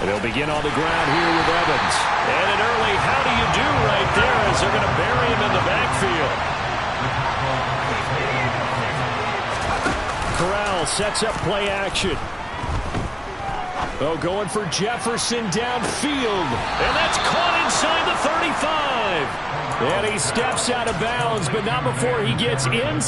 They'll begin on the ground here with Evans. And an early how do you do right there as they're going to bury him in the backfield. Corral sets up play action. Oh, going for Jefferson downfield. And that's caught inside the 35. And he steps out of bounds, but not before he gets in.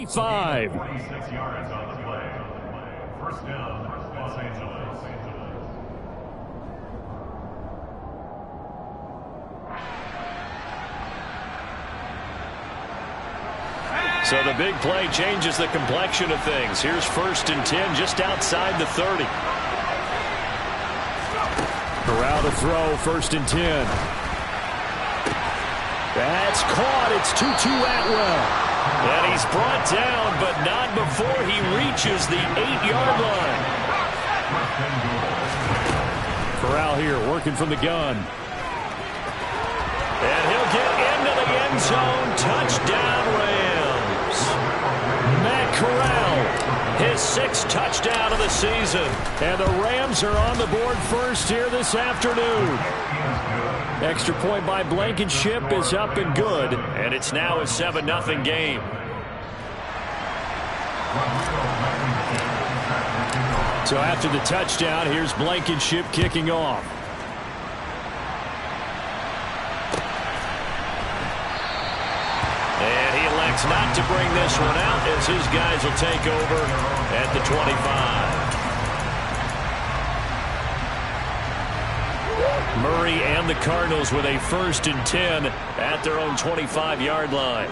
Five. 26 yards on the play. First down, Los Angeles. So the big play changes the complexion of things. Here's 1st and 10 just outside the 30. Corral to throw, 1st and 10. That's caught. It's Tutu Atwell. And he's brought down, but not before he reaches the 8-yard line. Corral here working from the gun. And he'll get into the end zone. Touchdown, Rams. Matt Corral, his 6th touchdown of the season. And the Rams are on the board first here this afternoon. Extra point by Blankenship is up and good. And it's now a 7-0 game. So after the touchdown, here's Blankenship kicking off. And he elects not to bring this one out as his guys will take over at the 25. Murray and the Cardinals with a 1st and 10 at their own 25-yard line.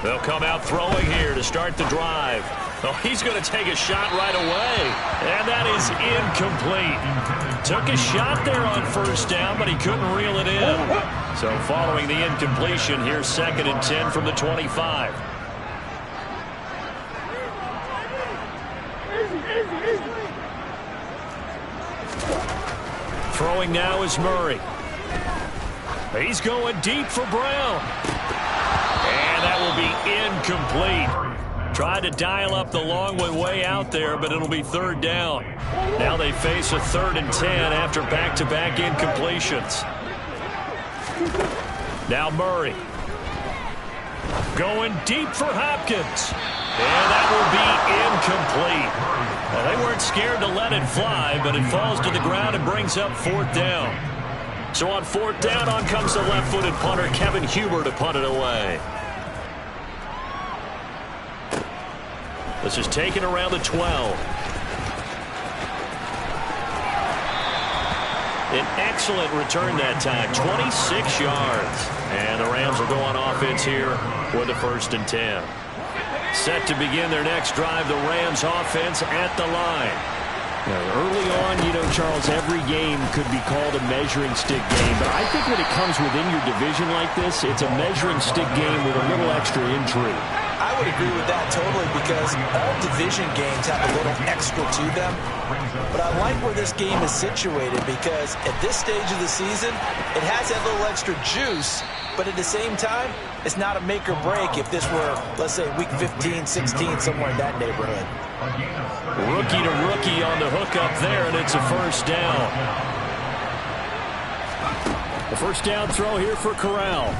They'll come out throwing here to start the drive. Oh, he's going to take a shot right away. And that is incomplete. Took a shot there on 1st down, but he couldn't reel it in. So following the incompletion, here's 2nd and 10 from the 25. Throwing now is Murray. He's going deep for Brown. And that will be incomplete. Tried to dial up the long way out there, but it'll be 3rd down. Now they face a 3rd and 10 after back-to-back incompletions. Now Murray. Going deep for Hopkins. And that will be incomplete. Well, they weren't scared to let it fly, but it falls to the ground and brings up 4th down. So on 4th down, on comes the left-footed punter, Kevin Huber, to punt it away. This is taken around the 12. An excellent return that time, 26 yards. And the Rams will go on offense here with the 1st and 10. Set to begin their next drive, the Rams offense at the line. Now, early on, Charles, every game could be called a measuring stick game. But I think when it comes within your division like this, it's a measuring stick game with a little extra intrigue. I would agree with that totally because all division games have a little extra to them. But I like where this game is situated because at this stage of the season, it has that little extra juice. But at the same time, it's not a make or break if this were, let's say, week 15, 16, somewhere in that neighborhood. Rookie to rookie on the hook up there, and it's a 1st down. The 1st down throw here for Corral.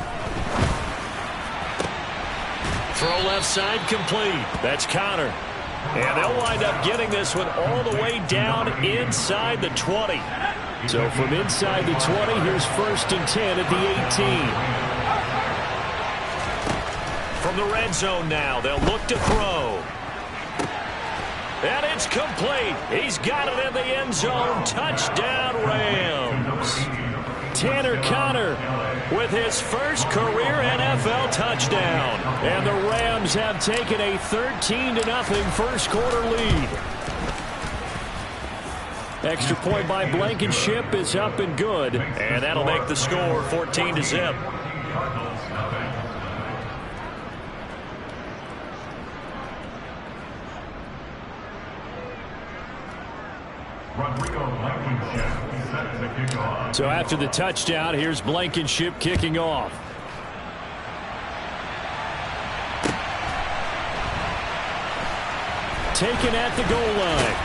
Throw left side complete. That's Connor. And they'll wind up getting this one all the way down inside the 20. So from inside the 20, here's 1st and 10 at the 18. From the red zone now, they'll look to throw. And it's complete. He's got it in the end zone. Touchdown, Rams. Tanner Conner with his first career NFL touchdown. And the Rams have taken a 13-0 first quarter lead. Extra point by Blankenship is up and good. And that'll make the score 14-0. So after the touchdown, here's Blankenship kicking off. Taken at the goal line.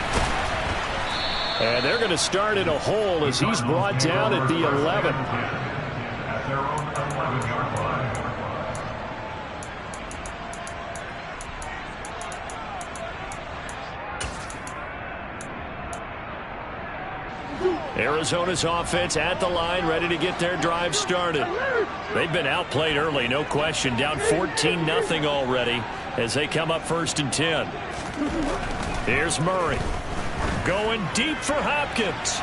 And they're going to start in a hole as he's brought down at the 11. At their own 11-yard line. Arizona's offense at the line, ready to get their drive started. They've been outplayed early, no question. Down 14-0 already as they come up 1st and 10. Here's Murray. Going deep for Hopkins.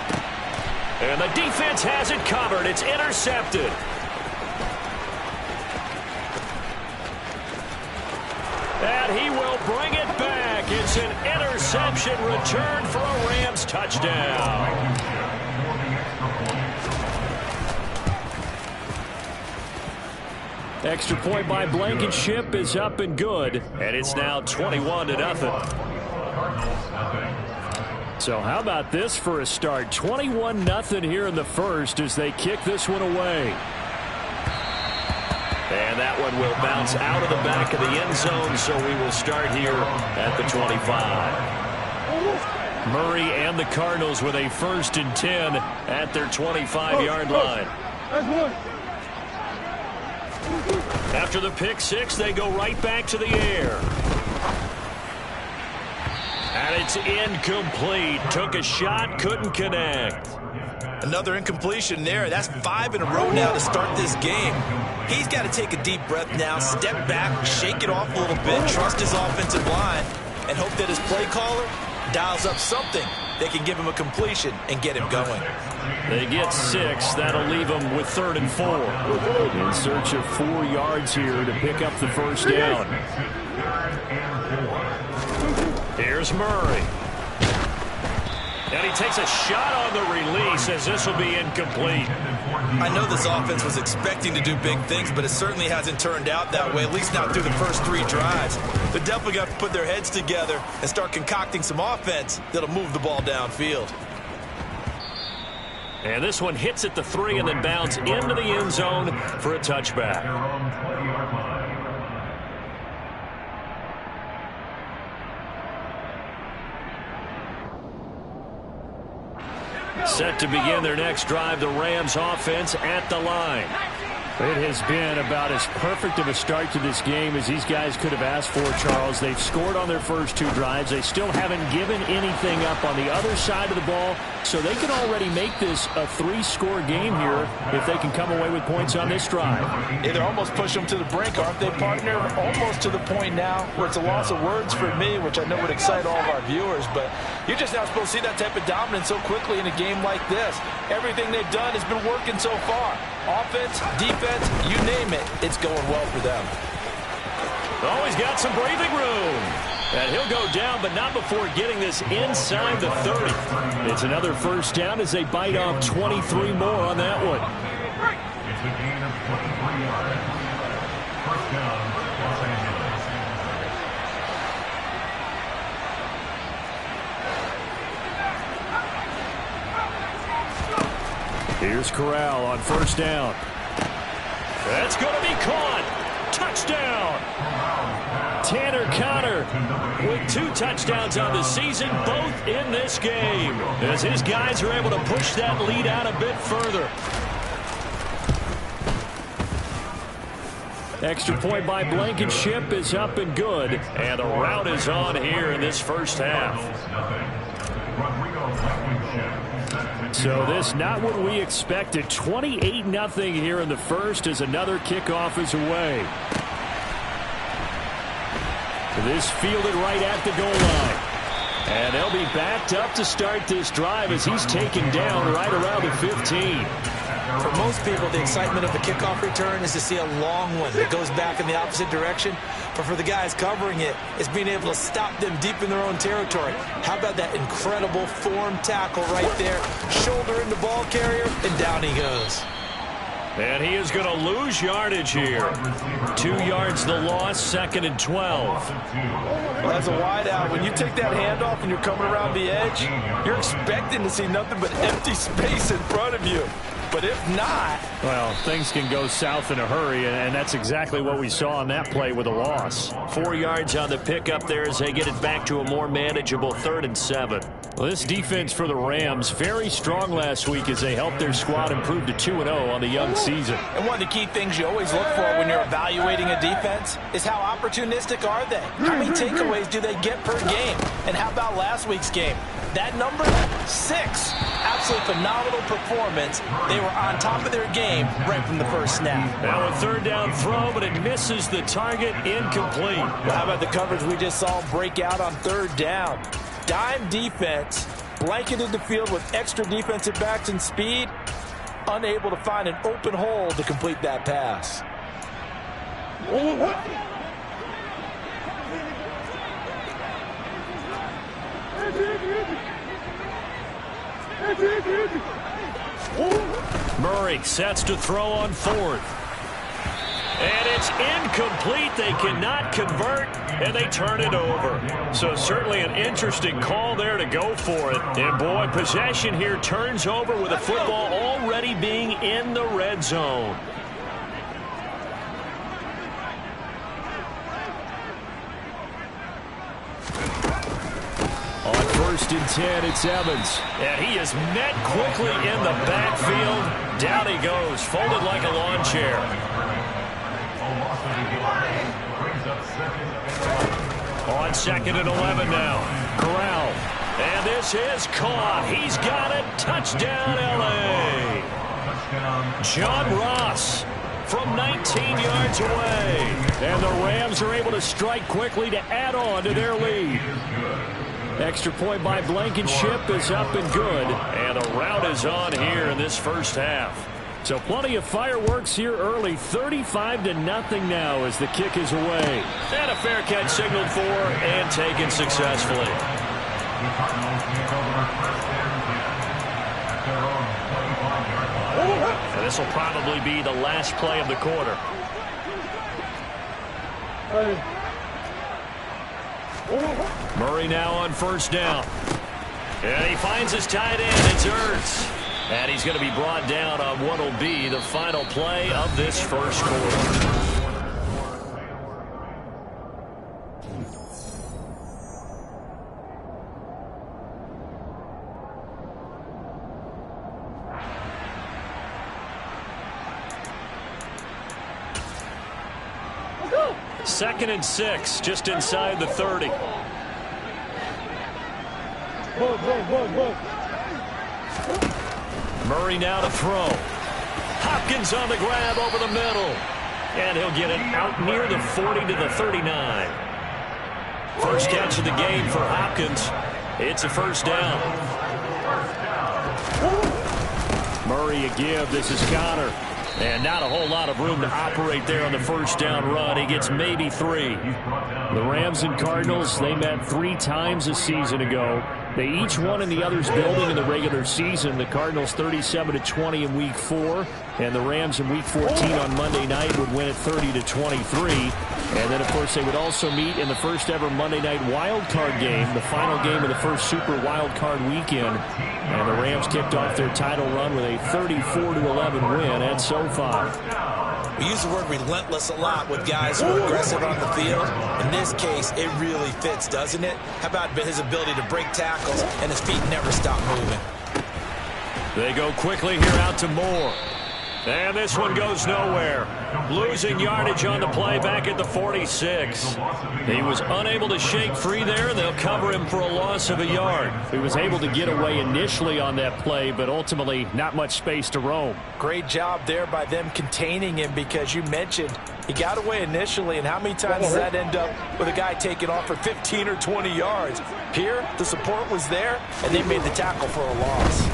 And the defense has it covered. It's intercepted. And he will bring it back. It's an interception return for a Rams touchdown. Extra point by Blankenship is up and good. And it's now 21-0. So how about this for a start? 21-0 here in the first as they kick this one away. And that one will bounce out of the back of the end zone, so we will start here at the 25. Murray and the Cardinals with a 1st and 10 at their 25-yard line. After the pick six, they go right back to the air. And it's incomplete. Took a shot, couldn't connect. Another incompletion there. That's 5 in a row now to start this game. He's got to take a deep breath now, step back, shake it off a little bit, trust his offensive line, and hope that his play caller dials up something that can give him a completion and get him going. They get 6. That'll leave them with 3rd and 4. In search of 4 yards here to pick up the first down. Here's Murray. And he takes a shot on the release as this will be incomplete. I know this offense was expecting to do big things, but it certainly hasn't turned out that way, at least not through the first 3 drives. They're definitely going to put their heads together and start concocting some offense that'll move the ball downfield. And this one hits at the 3 and then bounds into the end zone for a touchback. Set to begin their next drive, the Rams offense at the line. It has been about as perfect of a start to this game as these guys could have asked for, Charles. They've scored on their first 2 drives. They still haven't given anything up on the other side of the ball, so they can already make this a 3-score game here if they can come away with points on this drive. Yeah, they're almost pushing them to the brink, aren't they, partner? Almost to the point now where it's a loss of words for me, which I know would excite all of our viewers, but you're just not supposed to see that type of dominance so quickly in a game like this. Everything they've done has been working so far. Offense, defense, you name it, it's going well for them. Oh, he's got some breathing room. And he'll go down, but not before getting this inside the 30. It's another first down as they bite off 23 more on that one. It's a gain of 23 yards. First down, Los Angeles. Here's Corral on first down. That's going to be caught. Touchdown. Tanner Conner with 2 touchdowns on the season, both in this game, as his guys are able to push that lead out a bit further. Extra point by Blankenship is up and good. And the rout is on here in this first half. So this not what we expected. 28-0 here in the first as another kickoff is away. This fielded right at the goal line. And they'll be backed up to start this drive as he's taken down right around the 15. For most people, the excitement of the kickoff return is to see a long one that goes back in the opposite direction. But for the guys covering it, it's being able to stop them deep in their own territory. How about that incredible form tackle right there? Shoulder in the ball carrier, and down he goes. And he is going to lose yardage here. 2 yards the loss, 2nd and 12. Well, as a wideout, when you take that handoff and you're coming around the edge, you're expecting to see nothing but empty space in front of you. But if not... Well, things can go south in a hurry, and that's exactly what we saw on that play with a loss. 4 yards on the pickup there as they get it back to a more manageable 3rd and 7. Well, this defense for the Rams, very strong last week as they helped their squad improve to 2-0 on the young season. And one of the key things you always look for when you're evaluating a defense is how opportunistic are they? How many takeaways do they get per game? And how about last week's game? That number, 6. Absolutely phenomenal performance. They were on top of their game right from the first snap. Now a 3rd down throw, but it misses the target, incomplete. Well, how about the coverage we just saw break out on 3rd down? Dime defense, blanketed the field with extra defensive backs and speed, unable to find an open hole to complete that pass. Murray sets to throw on 4th. And it's incomplete. They cannot convert, and they turn it over. So certainly an interesting call there to go for it. And, boy, possession here turns over with the football already being in the red zone. On 1st and 10, it's Evans. And he is met quickly in the backfield. Down he goes, folded like a lawn chair. On 2nd and 11 now. Corral. And this is caught. He's got it. Touchdown, L.A. John Ross from 19 yards away. And the Rams are able to strike quickly to add on to their lead. Extra point by Blankenship is up and good. And the rout is on here in this first half. So plenty of fireworks here early. 35-0 now as the kick is away. And a fair catch signaled for and taken successfully. And this will probably be the last play of the quarter. Murray now on 1st down. And he finds his tight end. It's Ertz. And he's going to be brought down on what will be the final play of this first quarter. Second and 6, just inside the 30. Murray now to throw. Hopkins on the grab over the middle. And he'll get it out near the 40 to the 39. First catch of the game for Hopkins. It's a 1st down. Murray a give. This is Connor. And not a whole lot of room to operate there on the 1st down run. He gets maybe 3. The Rams and Cardinals, they met 3 times a season ago. They each won in the other's building in the regular season. The Cardinals 37-20 in Week 4, and the Rams in Week 14 on Monday night would win at 30-23. And then, of course, they would also meet in the first ever Monday night wild card game, the final game of the first Super Wild Card weekend. And the Rams kicked off their title run with a 34-11 win at SoFi. We use the word relentless a lot with guys who are aggressive on the field. In this case, it really fits, doesn't it? How about his ability to break tackles and his feet never stop moving? They go quickly here out to Moore. And this one goes nowhere. Losing yardage on the play back at the 46. He was unable to shake free there. They'll cover him for a loss of a yard. He was able to get away initially on that play, but ultimately not much space to roam. Great job there by them containing him, because you mentioned he got away initially, and how many times does that end up with a guy taking off for 15 or 20 yards? Here, the support was there, and they made the tackle for a loss.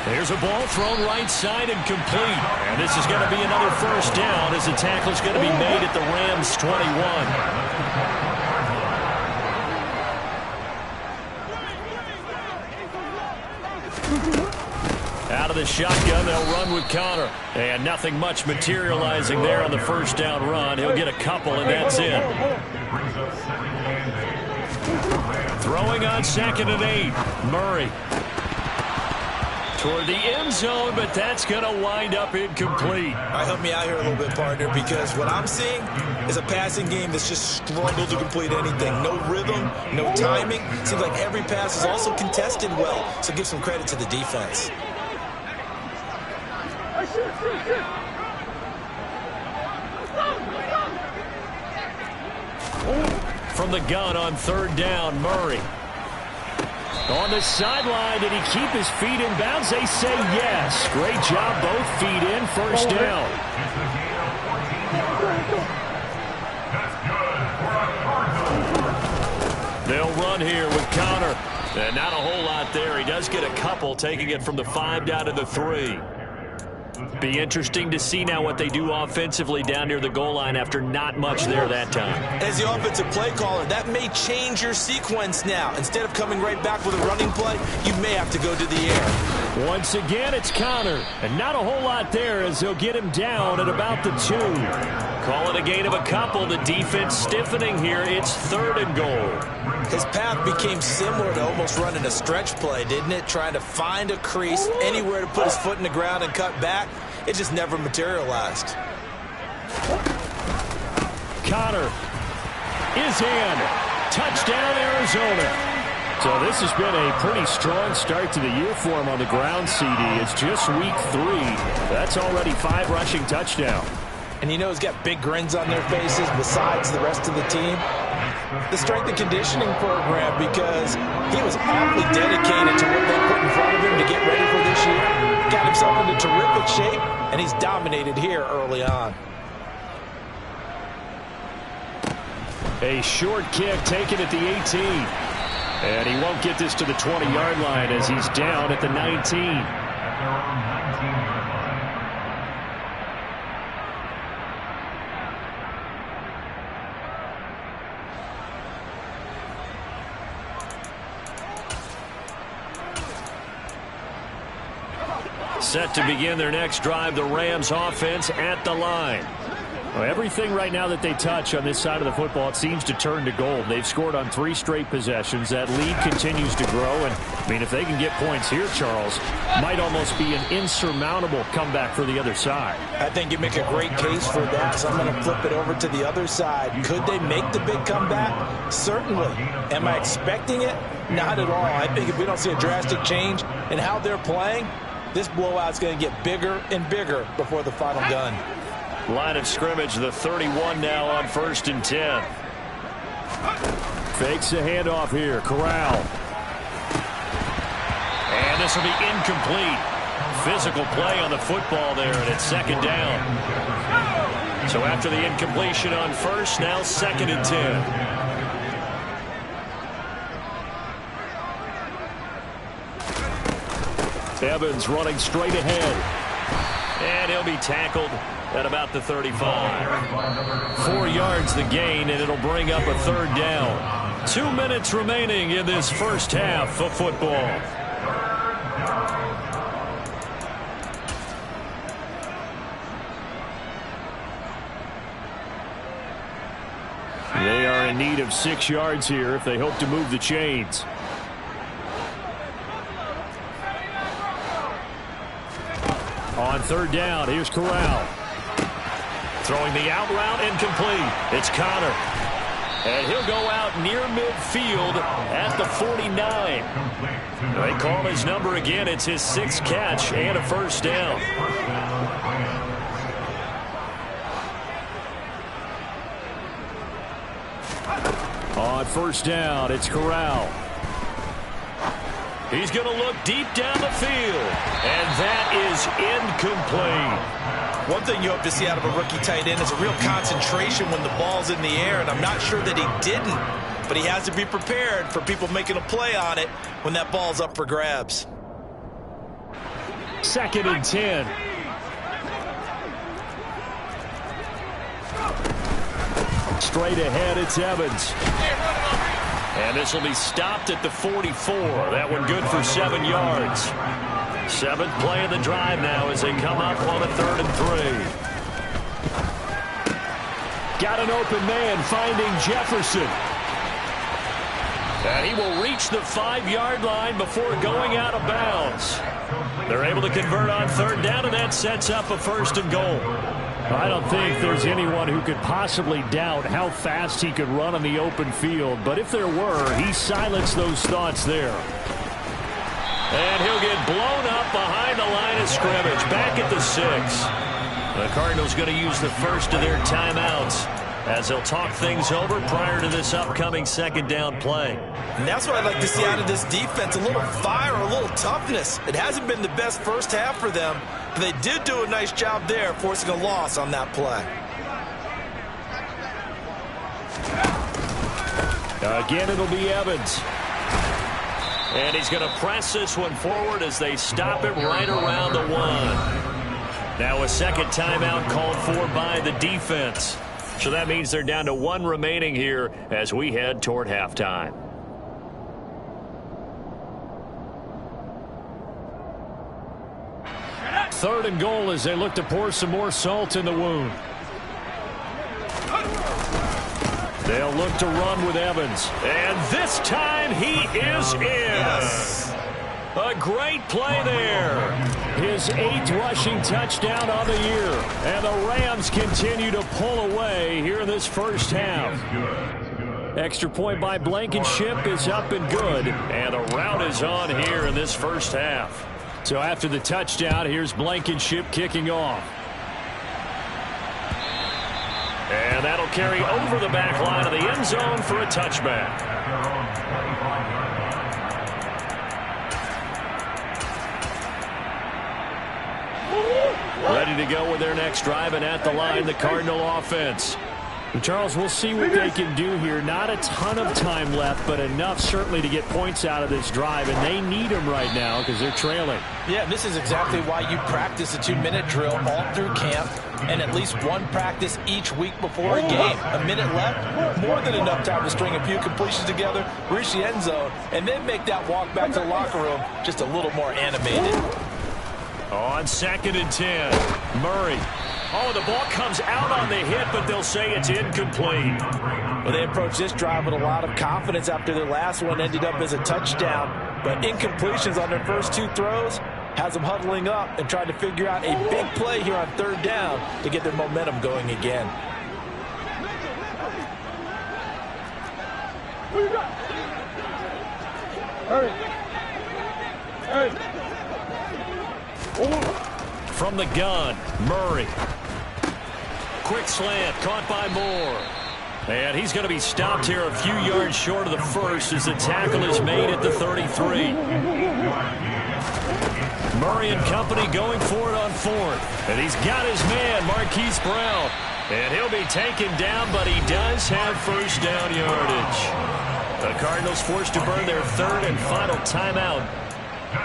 There's a ball thrown right side and complete. And this is going to be another first down as the tackle is going to be made at the Rams' 21. Out of the shotgun, they'll run with Connor. And nothing much materializing there on the first down run. He'll get a couple, and that's it. Throwing on 2nd and 8. Murray. Toward the end zone, but that's going to wind up incomplete. All right, help me out here a little bit, partner, because what I'm seeing is a passing game that's just struggled to complete anything. No rhythm, no timing. Seems like every pass is also contested well, so give some credit to the defense. From the gun on 3rd down, Murray. On the sideline, did he keep his feet in bounds? They say yes. Great job, both feet in, first down. They'll run here with Connor. And not a whole lot there. He does get a couple, taking it from the 5 down to the 3. Be interesting to see now what they do offensively down near the goal line after not much there that time. As the offensive play caller, that may change your sequence now. Instead of coming right back with a running play, you may have to go to the air. Once again, it's Connor. And not a whole lot there as they'll get him down at about the 2. Call it a gain of a couple. The defense stiffening here. It's 3rd and goal. His path became similar to almost running a stretch play, didn't it? Trying to find a crease, anywhere to put his foot in the ground and cut back. It just never materialized. Connor is in. Touchdown, Arizona. So this has been a pretty strong start to the year for him on the ground, CD. It's just week 3. That's already 5 rushing touchdowns. And you know he's got big grins on their faces besides the rest of the team. The strength and conditioning program, because he was awfully dedicated to what they put in front of him to get ready for this year. Got himself into terrific shape, and he's dominated here early on. A short kick taken at the 18. And he won't get this to the 20-yard line as he's down at the 19. Set to begin their next drive, the Rams offense at the line. Well, everything right now that they touch on this side of the football, it seems to turn to gold. They've scored on 3 straight possessions. That lead continues to grow. And, I mean, if they can get points here, Charles, might almost be an insurmountable comeback for the other side. I think you make a great case for that, so I'm going to flip it over to the other side. Could they make the big comeback? Certainly. Am I expecting it? Not at all. I think if we don't see a drastic change in how they're playing, this blowout's going to get bigger and bigger before the final gun. Line of scrimmage, the 31 now on 1st and 10. Fakes the handoff here. Corral. And this will be incomplete. Physical play on the football there, and it's 2nd down. So after the incompletion on 1st, now 2nd and 10. Evans running straight ahead. And he'll be tackled at about the 35. 4 yards the gain, and it'll bring up a 3rd down. 2 minutes remaining in this first half of football. They are in need of 6 yards here if they hope to move the chains. On 3rd down, here's Corral. Throwing the out route, incomplete. It's Connor. And he'll go out near midfield at the 49. They call his number again. It's his 6th catch and a first down. On first down, it's Corral. He's going to look deep down the field. And that is incomplete. One thing you hope to see out of a rookie tight end is a real concentration when the ball's in the air, and I'm not sure that he didn't, but he has to be prepared for people making a play on it when that ball's up for grabs. 2nd and 10. Straight ahead, it's Evans. And this will be stopped at the 44. That one good for 7 yards. 7th play of the drive now as they come up on a 3rd and 3. Got an open man finding Jefferson. And he will reach the 5-yard line before going out of bounds. They're able to convert on 3rd down, and that sets up a 1st and goal. I don't think there's anyone who could possibly doubt how fast he could run on the open field. But if there were, he silenced those thoughts there. And he'll get blown up behind the line of scrimmage, back at the 6. The Cardinals going to use the first of their timeouts as they'll talk things over prior to this upcoming 2nd down play. And that's what I'd like to see out of this defense, a little fire, a little toughness. It hasn't been the best first half for them, but they did do a nice job there forcing a loss on that play. Again, it'll be Evans. And he's going to press this one forward as they stop it right around the 1. Now a 2nd timeout called for by the defense. So that means they're down to 1 remaining here as we head toward halftime. Third and goal as they look to pour some more salt in the wound. They'll look to run with Evans. And this time he is in. Yes. A great play there. His 8th rushing touchdown on the year. And the Rams continue to pull away here in this first half. Extra point by Blankenship is up and good. And the rout is on here in this first half. So after the touchdown, here's Blankenship kicking off. And that'll carry over the back line of the end zone for a touchback. Ready to go with their next drive, and at the line, the Cardinal offense. And Charles, we'll see what they can do here. Not a ton of time left, but enough certainly to get points out of this drive, and they need them right now because they're trailing. Yeah, this is exactly why you practice a 2-minute drill all through camp and at least one practice each week before a game. A minute left, more than enough time to string a few completions together, reach the end zone, and then make that walk back to the locker room just a little more animated. On 2nd and 10, Murray. Oh, the ball comes out on the hit, but they'll say it's incomplete. Well, they approached this drive with a lot of confidence after their last one ended up as a touchdown. But incompletions on their first 2 throws has them huddling up and trying to figure out a big play here on 3rd down to get their momentum going again. From the gun, Murray. Quick slant, caught by Moore. And he's going to be stopped here a few yards short of the first as the tackle is made at the 33. Murray and company going for it on 4th. And he's got his man, Marquise Brown. And he'll be taken down, but he does have first down yardage. The Cardinals forced to burn their 3rd and final timeout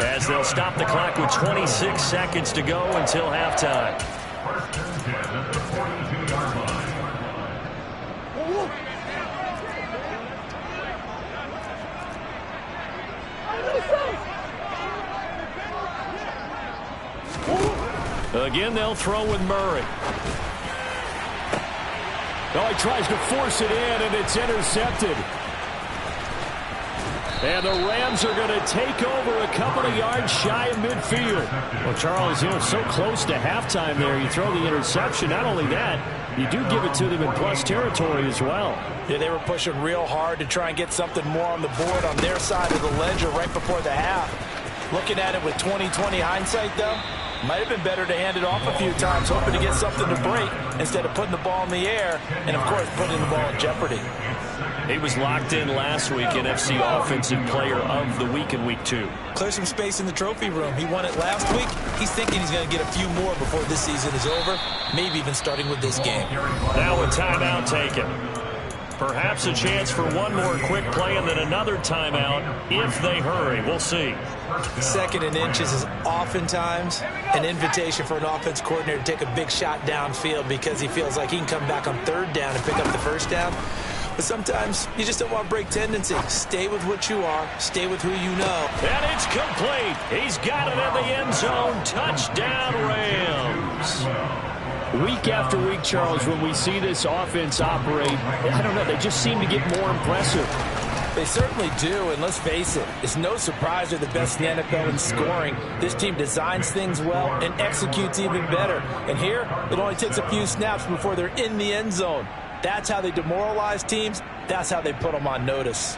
as they'll stop the clock with 26 seconds to go until halftime. First and 10 at the 42-yard line. Again, they'll throw with Murray. Oh, he tries to force it in, and it's intercepted. And the Rams are going to take over a couple of yards shy of midfield. Well, Charles, so close to halftime there. You throw the interception. Not only that, you do give it to them in plus territory as well. Yeah, they were pushing real hard to try and get something more on the board on their side of the ledger right before the half. Looking at it with 20/20 hindsight, though, might have been better to hand it off a few times, hoping to get something to break instead of putting the ball in the air and, of course, putting the ball in jeopardy. He was locked in last week, NFC Offensive Player of the Week in Week 2. Clear some space in the trophy room. He won it last week. He's thinking he's going to get a few more before this season is over, maybe even starting with this game. Now a timeout taken. Perhaps a chance for one more quick play and then another timeout if they hurry. We'll see. 2nd and inches is oftentimes an invitation for an offense coordinator to take a big shot downfield because he feels like he can come back on 3rd down and pick up the 1st down. But sometimes you just don't want to break tendency. Stay with what you are. Stay with who you know. And it's complete. He's got it in the end zone. Touchdown, Rams. Week after week, Charles, when we see this offense operate, I don't know, they just seem to get more impressive. They certainly do, and let's face it, it's no surprise they're the best in the NFL in scoring. This team designs things well and executes even better. And here, it only takes a few snaps before they're in the end zone. That's how they demoralize teams. That's how they put them on notice.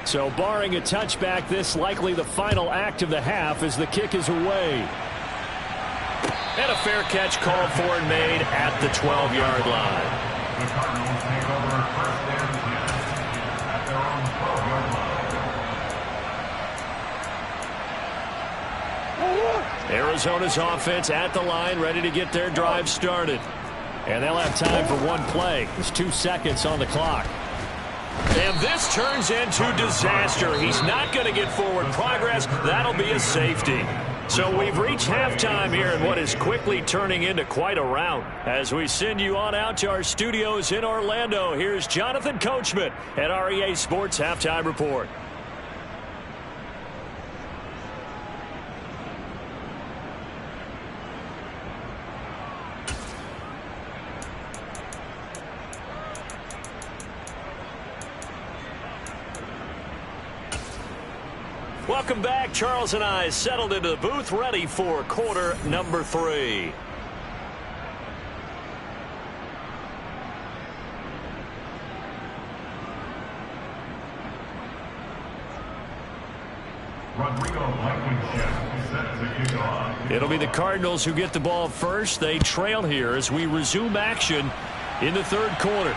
So barring a touchback, this likely the final act of the half as the kick is away. And a fair catch called for and made at the 12-yard line. The Cardinals take over 1st and 10 at their own 12-yard line. Arizona's offense at the line, ready to get their drive started. And they'll have time for one play. There's 2 seconds on the clock. And this turns into disaster. He's not going to get forward progress. That'll be a safety. So we've reached halftime here in what is quickly turning into quite a rout. As we send you on out to our studios in Orlando, here's Jonathan Coachman at REA Sports Halftime Report. Welcome back. Charles and I settled into the booth, ready for quarter number 3. It'll be the Cardinals who get the ball first. They trail here as we resume action in the 3rd quarter.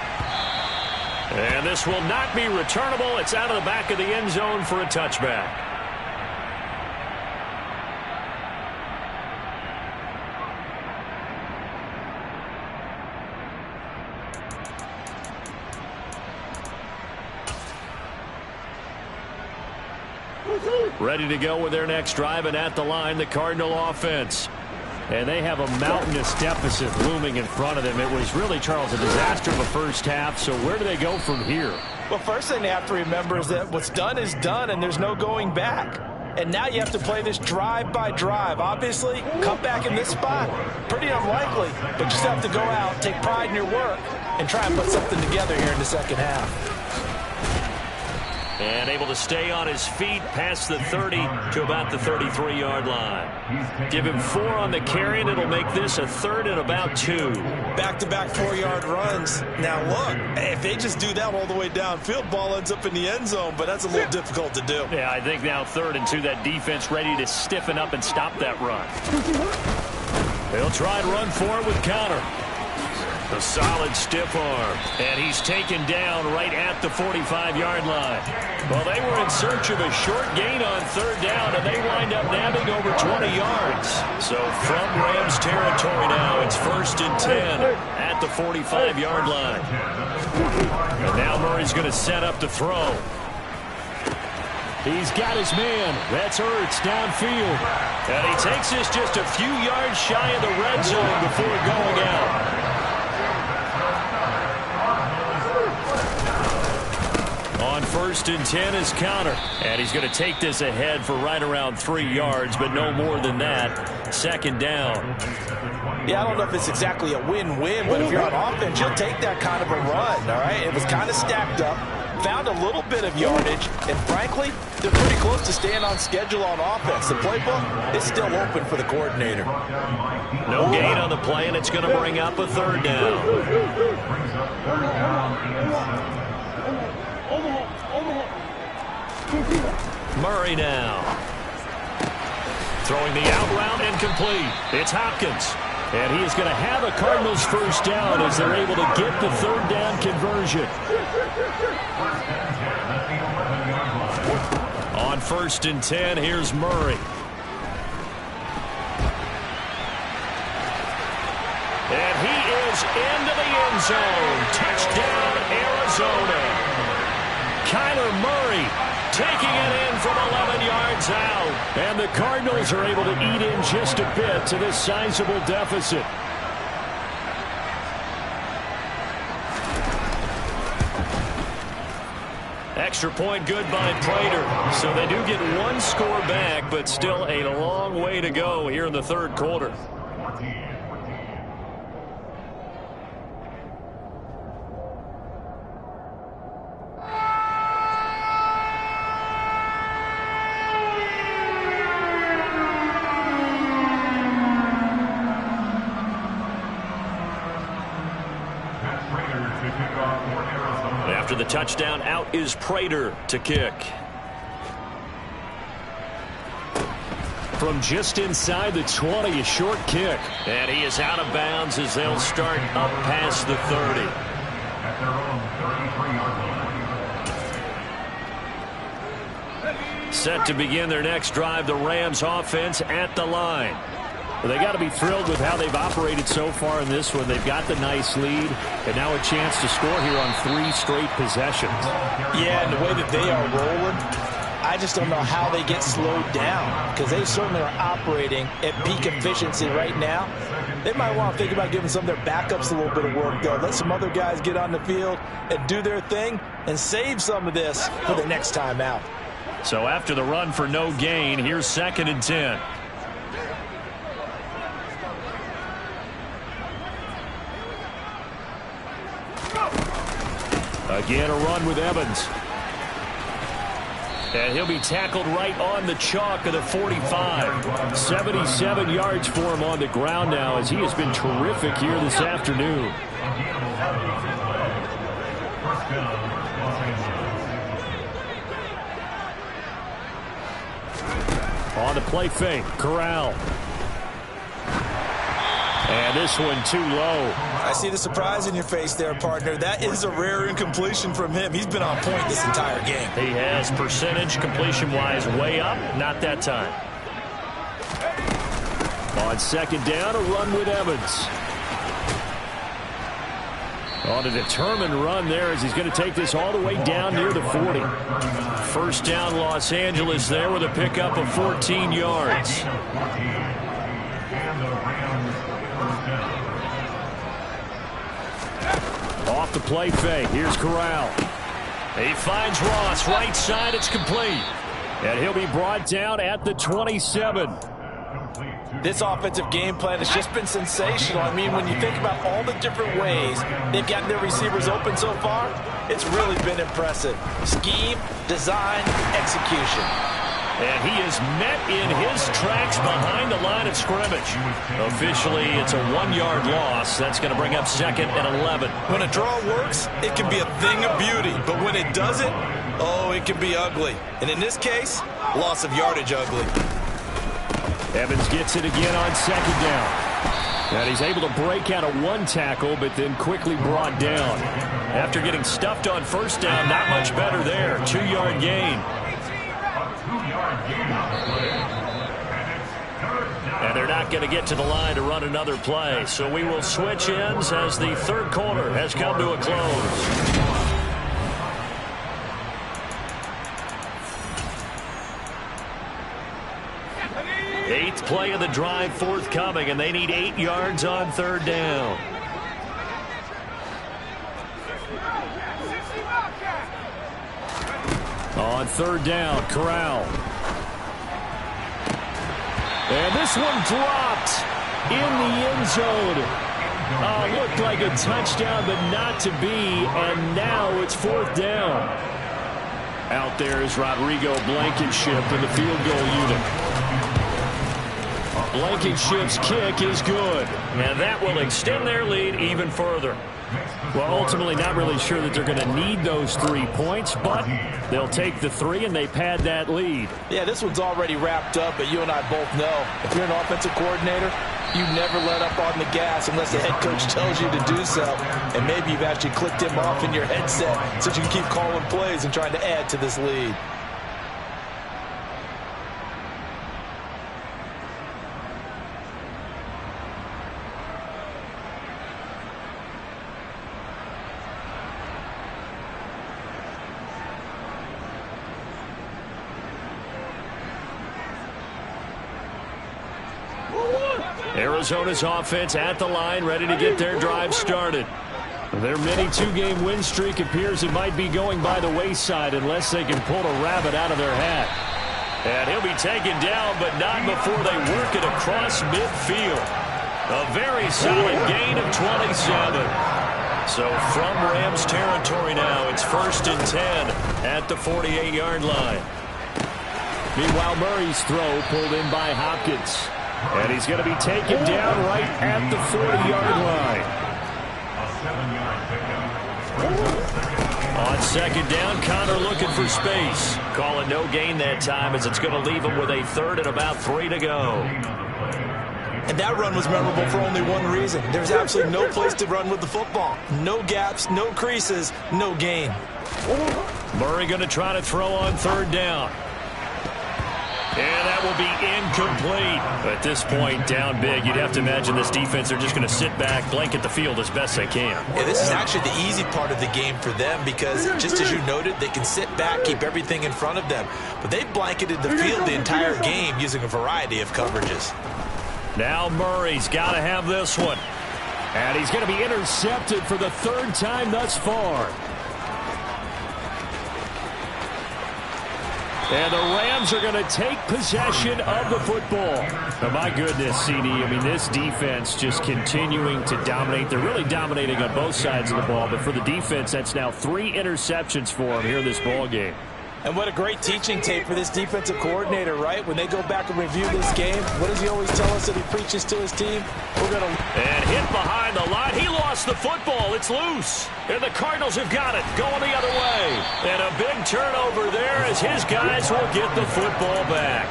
And this will not be returnable. It's out of the back of the end zone for a touchback. Ready to go with their next drive, and at the line, the Cardinal offense. And they have a mountainous deficit looming in front of them. It was really, Charles, a disaster of a first half. So where do they go from here? Well, first thing they have to remember is that what's done is done, and there's no going back. And now you have to play this drive by drive. Obviously, come back in this spot, pretty unlikely. But you just have to go out, take pride in your work, and try and put something together here in the second half. And able to stay on his feet past the 30 to about the 33-yard line. Give him 4 on the carry, and it'll make this a 3rd and about 2. Back-to-back 4-yard runs. Now, look, if they just do that all the way downfield, ball ends up in the end zone, but that's a little difficult to do. Yeah, I think now 3rd and 2, that defense ready to stiffen up and stop that run. They'll try and run for it with Connor. A solid stiff arm, and he's taken down right at the 45-yard line. Well, they were in search of a short gain on 3rd down, and they wind up nabbing over 20 yards. So from Rams territory now, it's 1st and 10 at the 45-yard line. And now Murray's going to set up to throw. He's got his man. That's Ertz downfield. And he takes this just a few yards shy of the red zone before going out. On 1st and 10 is Connor. And he's going to take this ahead for right around 3 yards, but no more than that. 2nd down. Yeah, I don't know if it's exactly a win-win, but if you're on offense, you'll take that kind of a run, all right? It was kind of stacked up, found a little bit of yardage, and frankly, they're pretty close to staying on schedule on offense. The playbook is still open for the coordinator. No gain on the play, and it's going to bring up a 3rd down. Murray now. Throwing the out route and complete. It's Hopkins. And he is going to have a Cardinals 1st down as they're able to get the 3rd down conversion. On 1st and 10, here's Murray. And he is into the end zone. Touchdown, Arizona. Kyler Murray taking it in from 11 yards out. And the Cardinals are able to eat in just a bit to this sizable deficit. Extra point good by Prater. So they do get 1 score back, but still a long way to go here in the 3rd quarter. After the touchdown, out is Prater to kick. From just inside the 20, a short kick. And he is out of bounds as they'll start up past the 30. At their own 33-yard line. Set to begin their next drive, the Rams offense at the line. Well, they got to be thrilled with how they've operated so far in this one. They've got the nice lead, and now a chance to score here on 3 straight possessions. Yeah, and the way that they are rolling, I just don't know how they get slowed down, because they certainly are operating at peak efficiency right now. They might want to think about giving some of their backups a little bit of work, though. Let some other guys get on the field and do their thing and save some of this for the next time out. So after the run for no gain, here's 2nd and 10. Again, a run with Evans. And he'll be tackled right on the chalk of the 45. 77 yards for him on the ground now as he has been terrific here this afternoon. On the play fake, Corral. And this one too low. I see the surprise in your face there, partner. That is a rare incompletion from him. He's been on point this entire game. He has percentage completion-wise way up. Not that time. On 2nd down, a run with Evans. On a determined run there as he's going to take this all the way down near the 40. 1st down, Los Angeles there with a pickup of 14 yards. Off the play fake. Here's Corral. He finds Ross. Right side. It's complete. And he'll be brought down at the 27. This offensive game plan has just been sensational. I mean, when you think about all the different ways they've gotten their receivers open so far, it's really been impressive. Scheme, design, execution. And he is met in his tracks behind the line of scrimmage. Officially, it's a 1-yard loss. That's going to bring up 2nd and 11. When a draw works, it can be a thing of beauty. But when it doesn't, oh, it can be ugly. And in this case, loss of yardage ugly. Evans gets it again on 2nd down. And he's able to break out of 1 tackle, but then quickly brought down. After getting stuffed on 1st down, not much better there. 2-yard gain. And they're not going to get to the line to run another play. So we will switch ends as the 3rd quarter has come to a close. Eighth play of the drive forthcoming, and they need 8 yards on 3rd down. On third down, Corral. And this one dropped in the end zone. Looked like a touchdown, but not to be. And now it's fourth down. Out there is Rodrigo Blankenship in the field goal unit. Blankenship's kick is good. And that will extend their lead even further. Well, ultimately not really sure that they're going to need those 3 points, but they'll take the 3 and they pad that lead. Yeah, this one's already wrapped up, but you and I both know if you're an offensive coordinator, you never let up on the gas unless the head coach tells you to do so. And maybe you've actually clicked him off in your headset so you can keep calling plays and trying to add to this lead. Arizona's offense at the line, ready to get their drive started. Their mini two-game win streak appears it might be going by the wayside unless they can pull a rabbit out of their hat. And he'll be taken down, but not before they work it across midfield. A very solid gain of 27. So from Rams territory now, it's 1st and 10 at the 48-yard line. Meanwhile, Murray's throw pulled in by Hopkins. And he's going to be taken down right at the 40-yard line. On second down, Connor looking for space. Calling no gain that time as it's going to leave him with a 3rd and about 3 to go. And that run was memorable for only one reason. There's absolutely no place to run with the football. No gaps, no creases, no gain. Murray going to try to throw on 3rd down. And that will be incomplete. At this point, down big, you'd have to imagine this defense, they're just going to sit back, blanket the field as best they can. Yeah, this is actually the easy part of the game for them because, just as you noted, they can sit back, keep everything in front of them. But they blanketed the field the entire game using a variety of coverages. Now Murray's got to have this one. And he's going to be intercepted for the 3rd time thus far. And the Rams are going to take possession of the football. Oh, my goodness, CD. I mean, this defense just continuing to dominate. They're really dominating on both sides of the ball. But for the defense, that's now 3 interceptions for them here in this ball game. And what a great teaching tape for this defensive coordinator, right? When they go back and review this game, what does he always tell us that he preaches to his team? We're going to... And hit behind the line. He lost the football. It's loose. And the Cardinals have got it. Going the other way. And a big turnover there as his guys will get the football back.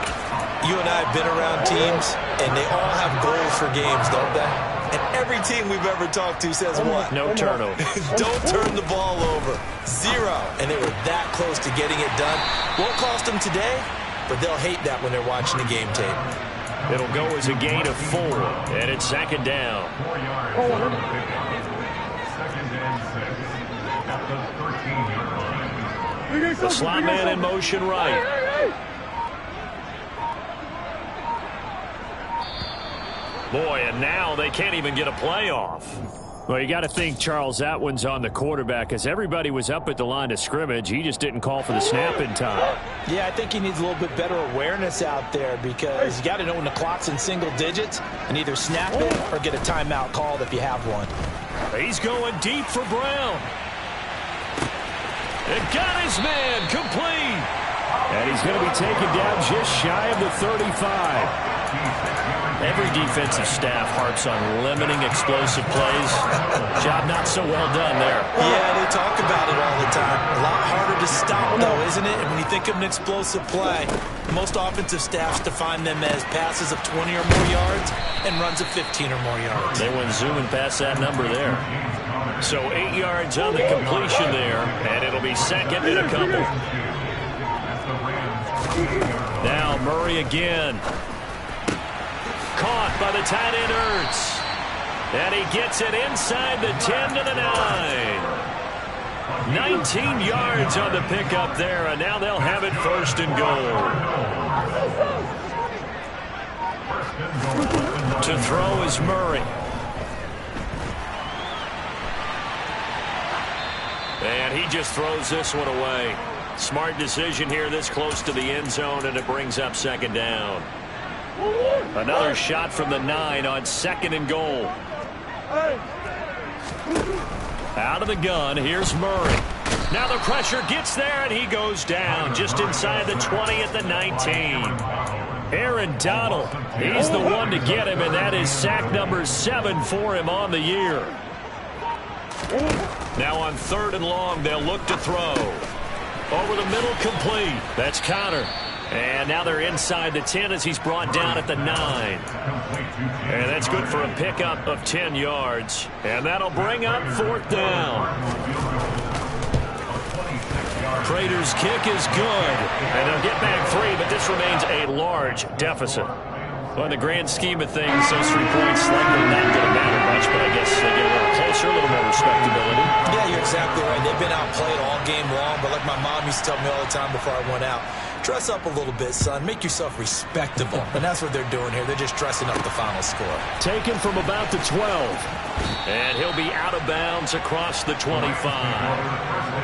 You and I have been around teams, and they all have goals for games, don't they? And every team we've ever talked to says what? No turnover. Don't turn the ball over. 0. And they were that close to getting it done. Won't cost them today, but they'll hate that when they're watching the game tape. It'll go as a gain of 4, and it's 2nd down. 4 yards. 2nd and 6 at the 13-yard line. The slot man in motion right. Boy, and now they can't even get a play off. Well, you got to think, Charles, that one's on the quarterback as everybody was up at the line of scrimmage. He just didn't call for the snap in time. Yeah, I think he needs a little bit better awareness out there because you got to know when the clock's in single digits and either snap it or get a timeout called if you have one. He's going deep for Brown. And got his man complete. And he's going to be taken down just shy of the 35. Every defensive staff harps on limiting explosive plays. Job not so well done there. Yeah, they talk about it all the time. A lot harder to stop, though, isn't it? And when you think of an explosive play, most offensive staffs define them as passes of 20 or more yards and runs of 15 or more yards. They went zooming past that number there. So 8 yards on the completion there, and it'll be 2nd and a couple. Now Murray again. Caught by the tight end Ertz. And he gets it inside the 10 to the 9. 19 yards on the pickup there, and now they'll have it 1st and goal. To throw is Murray. And he just throws this one away. Smart decision here this close to the end zone, and it brings up second down. Another shot from the 9 on 2nd and goal. Out of the gun, here's Murray. Now the pressure gets there, and he goes down just inside the 20 at the 19. Aaron Donald, he's the one to get him, and that is sack number 7 for him on the year. Now on 3rd and long, they'll look to throw. Over the middle, complete. That's Connor. And now they're inside the 10 as he's brought down at the 9. And that's good for a pickup of 10 yards. And that'll bring up 4th down. Prater's kick is good. And they'll get back 3, but this remains a large deficit. Well, in the grand scheme of things, those 3 points likely not going to matter much, but I guess they get a little closer, a little more respectability. Yeah, you're exactly right. They've been outplayed all game long, but like my mom used to tell me all the time before I went out, dress up a little bit, son. Make yourself respectable. And that's what they're doing here. They're just dressing up the final score. Taken from about the 12. And he'll be out of bounds across the 25.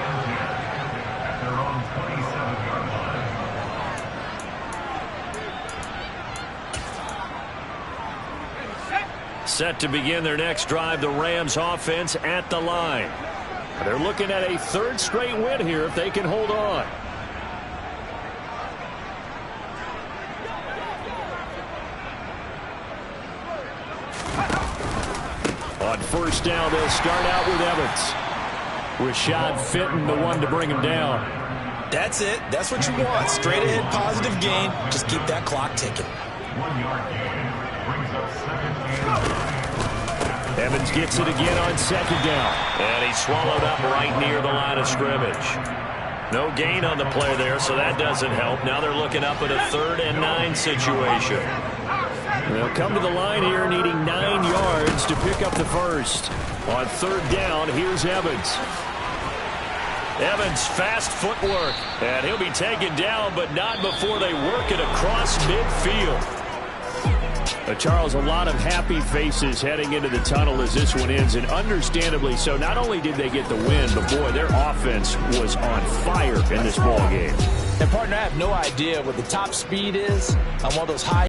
Set to begin their next drive, the Rams offense at the line. They're looking at a 3rd straight win here if they can hold on. On 1st down, they'll start out with Evans. Rashad Fenton, the one to bring him down. That's it. That's what you want. Straight ahead, positive gain. Just keep that clock ticking. 1 yard gain. Brings up 2nd and 10. Evans gets it again on 2nd down. And he's swallowed up right near the line of scrimmage. No gain on the play there, so that doesn't help. Now they're looking up at a 3rd and 9 situation. They'll come to the line here needing 9 yards to pick up the first. On 3rd down, here's Evans. Evans, fast footwork. And he'll be taken down, but not before they work it across midfield. Charles, a lot of happy faces heading into the tunnel as this one ends, and understandably so. Not only did they get the win, but boy, their offense was on fire in this ball game. And partner, I have no idea what the top speed is on one of those high